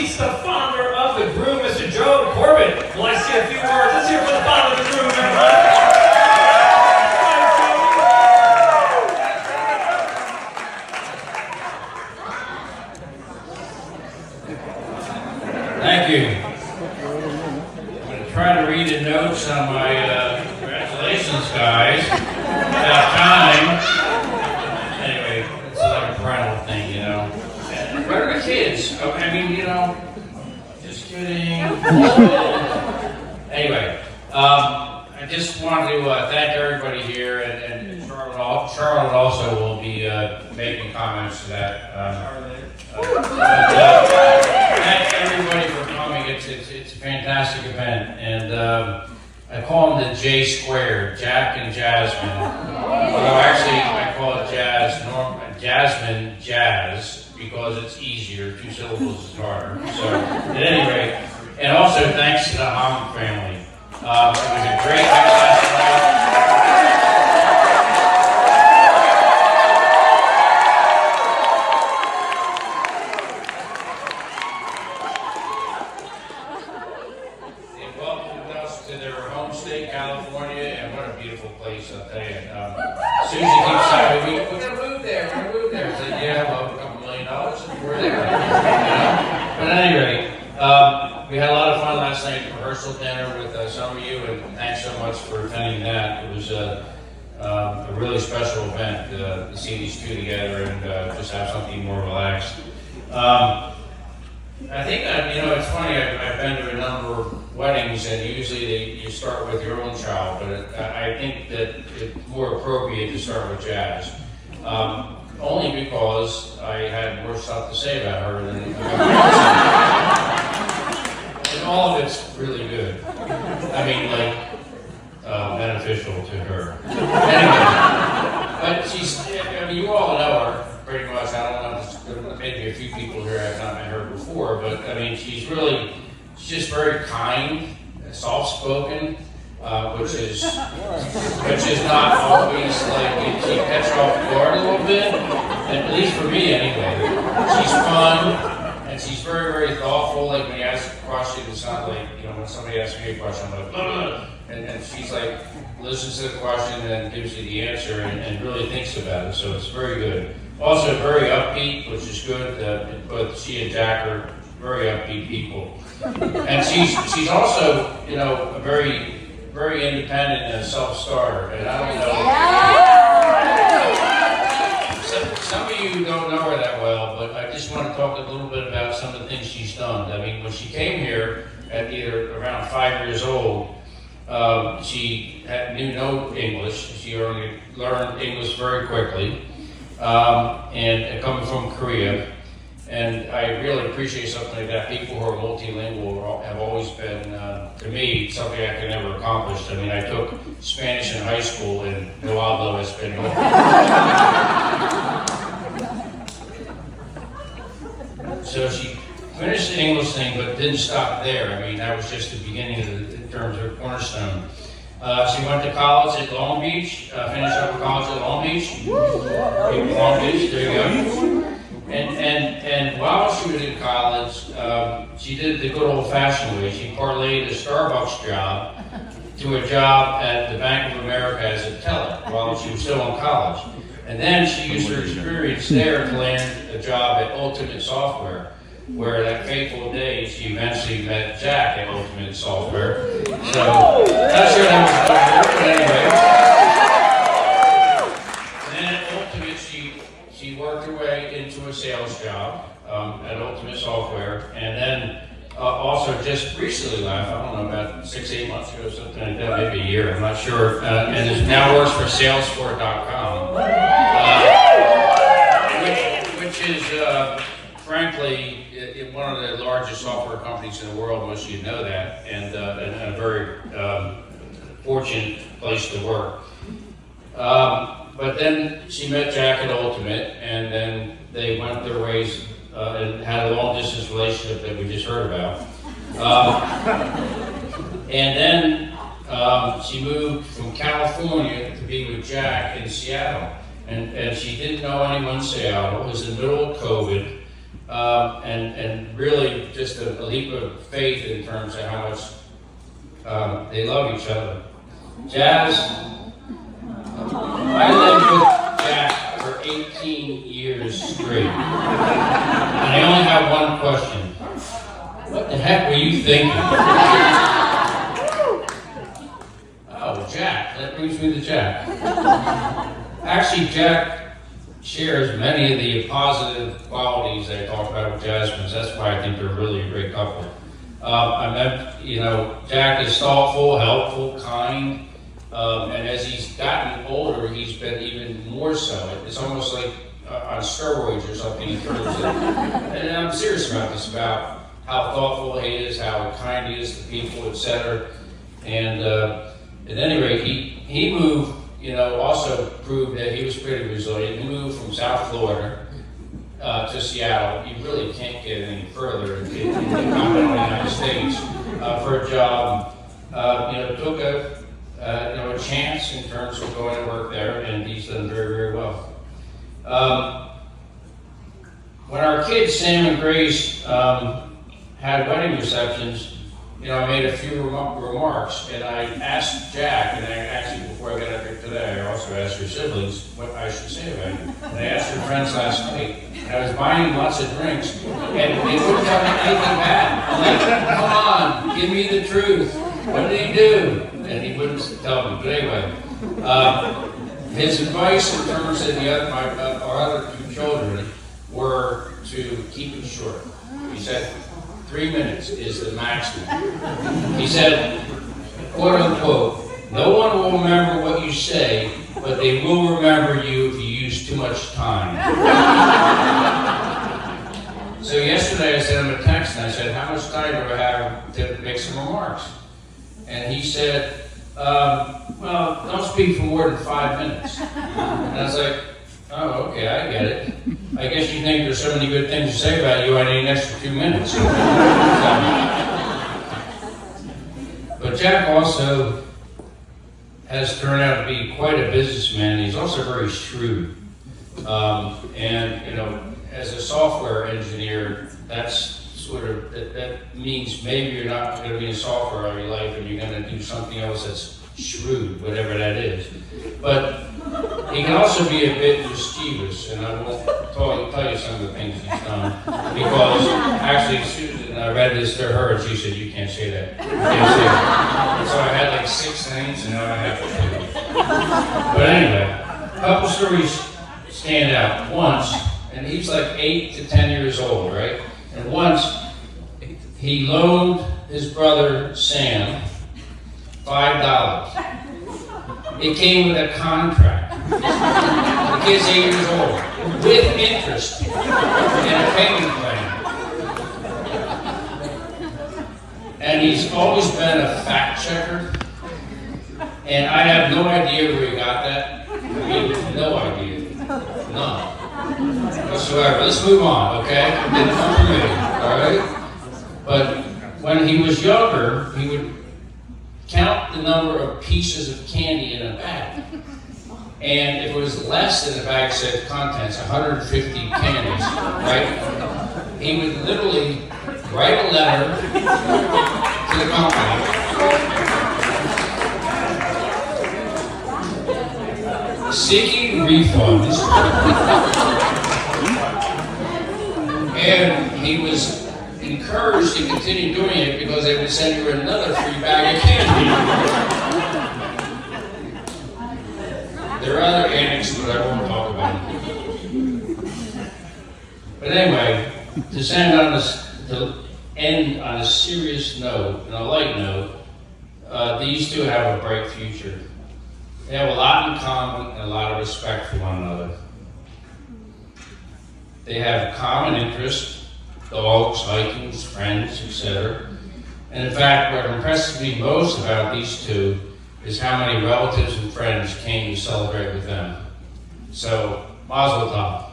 seats the founder of the group, Mr. Joe Corbett. Well, I see a few words. Let's hear for the founder of the group, everybody. Thank you. I'm going to try to read the notes on my congratulations, guys. About time. Anyway, it's like a parental thing, you know. Where are the kids? Oh, I mean, you know, just kidding. Anyway, I just wanted to thank everybody here, and Charlotte also will be making comments to that. Thank everybody for coming. It's a fantastic event, and I call them the J squared, Jack and Jasmine. Although actually I call it Jasmine Jazz because it's easier. 2 syllables is harder. So at any rate, and also thanks to the Hom family. It was a great night last night. California, and what a beautiful place, I'll tell you. Susie keeps saying, we're going to move there, I said, yeah, well, $2 million, and we're there. But at any rate, we had a lot of fun last night at the rehearsal dinner with some of you, and thanks so much for attending that. It was a really special event to see these two together and just have something more relaxed. I think, you know, it's funny, I've been to a number of weddings, and usually you start with your own child, but I think that it's more appropriate to start with Jazz. Only because I had more stuff to say about her than and all of it's really good. I mean, like, beneficial to her. Anyway, but she's, I mean, you all know her. Pretty much, I don't know, maybe a few people here have not met her before, but I mean, she's just very kind, soft-spoken, which is not always like, she catch you off guard a little bit, at least for me anyway. She's fun, and she's very, very thoughtful. Like when you ask a question, it's not like, you know, when somebody asks me a question, I'm like, blah, and she's like, listens to the question and gives you the answer and really thinks about it, so it's very good. Also very upbeat, which is good. Both she and Jack are very upbeat people. And she's also, you know, a very, very independent and self-starter. And I don't know, some of you don't know her that well, but I just want to talk a little bit about some of the things she's done. I mean, when she came here at either around 5 years old, she knew no English. She learned English very quickly. And coming from Korea, and I really appreciate something like that. People who are multilingual have always been, to me, something I could never accomplish. I mean, I took Spanish in high school, and no hablo español. So she finished the English thing, but didn't stop there. I mean, that was just the beginning in terms of Cornerstone. She went to college at Long Beach, finished up college at Long Beach. Long Beach, there you go. And while she was in college, she did the good old-fashioned way. She parlayed a Starbucks job to a job at the Bank of America as a teller while she was still in college. And then she used her experience there to land a job at Ultimate Software, where that fateful day she eventually met Jack at Ultimate Software. So, not sure that was over, but anyway. And then at Ultimate, she worked her way into a sales job at Ultimate Software, and then also just recently left, I don't know, about 6-8 months ago, something like that, maybe a year, I'm not sure, and now works for Salesforce.com, which is, frankly, one of the largest software companies in the world. Most of you know that, and a very fortunate place to work. But then she met Jack at Ultimate, and then they went their ways and had a long-distance relationship that we just heard about. And then she moved from California to be with Jack in Seattle. And she didn't know anyone in Seattle. It was in the middle of COVID. and really just a leap of faith in terms of how much they love each other. Jazz, I lived with Jack for 18 years straight, and I only have one question. What the heck were you thinking? Oh, Jack, that brings me to Jack. Actually, Jack shares many of the positive qualities I talked about with Jasmine. That's why I think they're really a great couple. Jack is thoughtful, helpful, kind, and as he's gotten older, he's been even more so. It's almost like on steroids or something in terms of, and I'm serious about this, about how thoughtful he is, how kind he is to people, etc. And at any rate, he moved, also proved that he was pretty resilient. He moved from South Florida to Seattle. You really can't get any further in the continental United States for a job. Took a chance in terms of going to work there, and he's done very, very well. When our kids, Sam and Grace, had wedding receptions, I made a few remarks, and I asked Jack, and I actually, before I got up here today, I also asked your siblings what I should say about it. And I asked your friends last night, and I was buying lots of drinks, and they wouldn't tell me anything bad. I'm like, come on, give me the truth. What did he do? And he wouldn't tell me. But anyway, his advice in terms of our other two children were to keep it short. He said, 3 minutes is the maximum. He said, quote unquote, no one will remember what you say, but they will remember you if you use too much time. So yesterday I sent him a text and I said, how much time do I have to make some remarks? And he said, well, don't speak for more than 5 minutes. And I was like, oh, okay, I get it. I guess you think there's so many good things to say about you, I need an extra 2 minutes. But Jack also has turned out to be quite a businessman. He's also very shrewd. As a software engineer, that's that means maybe you're not going to be in software all your life and you're going to do something else that's shrewd, whatever that is. But he can also be a bit mischievous, and I won't tell you some of the things he's done, because actually Susan, I read this to her and she said, you can't say that. You can't say that. And so I had like 6 things and now I have 2. But anyway, a couple stories stand out. Once, and he's like 8 to 10 years old, right? And once he loaned his brother Sam $5. It came with a contract. The kid's 8 years old, with interest and a payment plan. And he's always been a fact checker. And I have no idea where he got that. I mean, no idea. None. Whatsoever. Let's move on, okay? It didn't come from me, all right? But when he was younger, he would count the number of pieces of candy in a bag. And if it was less than the bag said contents, 150 candies, right? He would literally write a letter to the company seeking refunds, and he was encouraged to continue doing it because they would send you another free bag of candy. There are other antics, but I won't talk about it. But anyway, to end on a serious note, and a light note, these two have a bright future. They have a lot in common and a lot of respect for one another. They have common interests, dogs, hiking, friends, etc. And in fact, what impresses me most about these two is how many relatives and friends came to celebrate with them. So, Mazel Tov.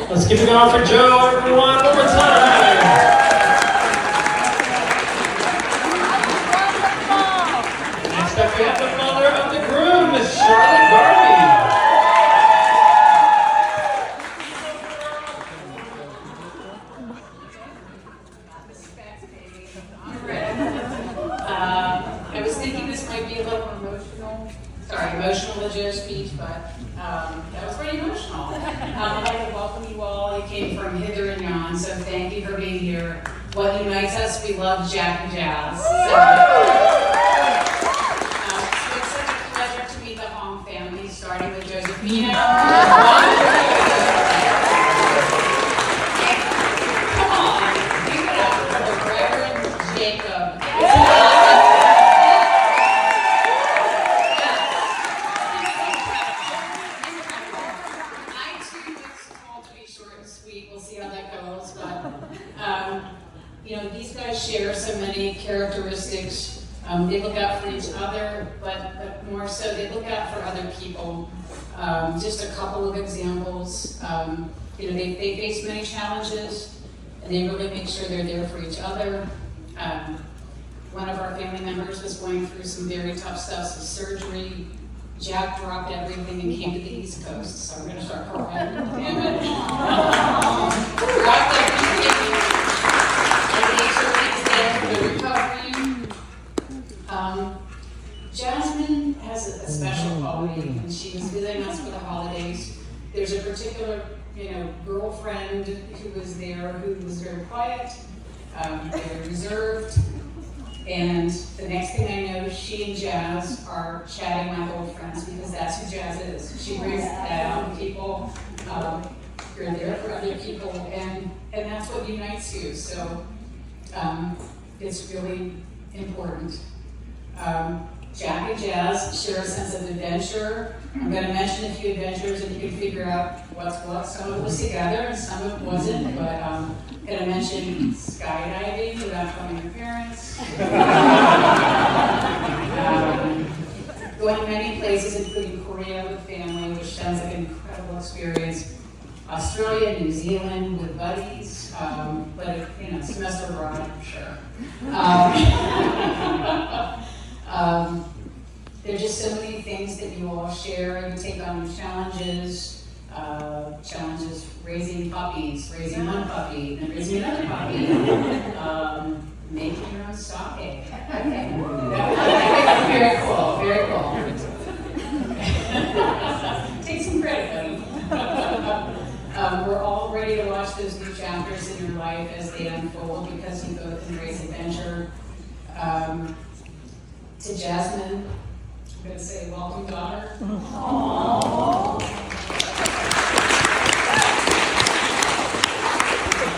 Let's keep it going for Joe, everyone, one more time. Next up, we have the mother of the groom, Miss Charlotte Garvey. I was thinking this might be a little emotional to Joe's speech, but that was pretty emotional. I'd like to welcome you all. You came from hither and yon, so thank you for being here. What unites us, we love Jack and Jazz. It's been such a pleasure to meet the Hong family, starting with Josephina. Come on, give it up for the Reverend Jacob. We'll see how that goes, but you know, these guys share so many characteristics. They look out for each other, but more so, they look out for other people. Just a couple of examples. You know, they face many challenges, and they really make sure they're there for each other. One of our family members was going through some very tough stuff, some surgery. Jack dropped everything and came to the East Coast, so I'm going to start crying. Damn it. Dropped everything and made sure he's there for the recovery. Jasmine has a special quality, and she was visiting us for the holidays. There's a particular, you know, girlfriend who was there who was very quiet, very reserved. And the next thing I know, she and Jazz are chatting like old friends, because that's who Jazz is. She brings that out in people. You're there for other people, and that's what unites you. So it's really important. Jack and Jazz share a sense of adventure. I'm going to mention a few adventures, and you can figure out what's what. Some of it was together, and some of it wasn't. But I'm going to mention skydiving without telling your parents. Going many places, including Korea with family, which sounds like an incredible experience. Australia, New Zealand with buddies, but you know, semester abroad, I'm sure. There are just so many things that you all share. You take on challenges, raising puppies, raising one puppy, then raising another puppy, making your own sake. Okay. Very cool, very cool. Take some credit, buddy. We're all ready to watch those new chapters in your life as they unfold, because you both embrace adventure. To Jasmine, I'm going to say welcome, daughter.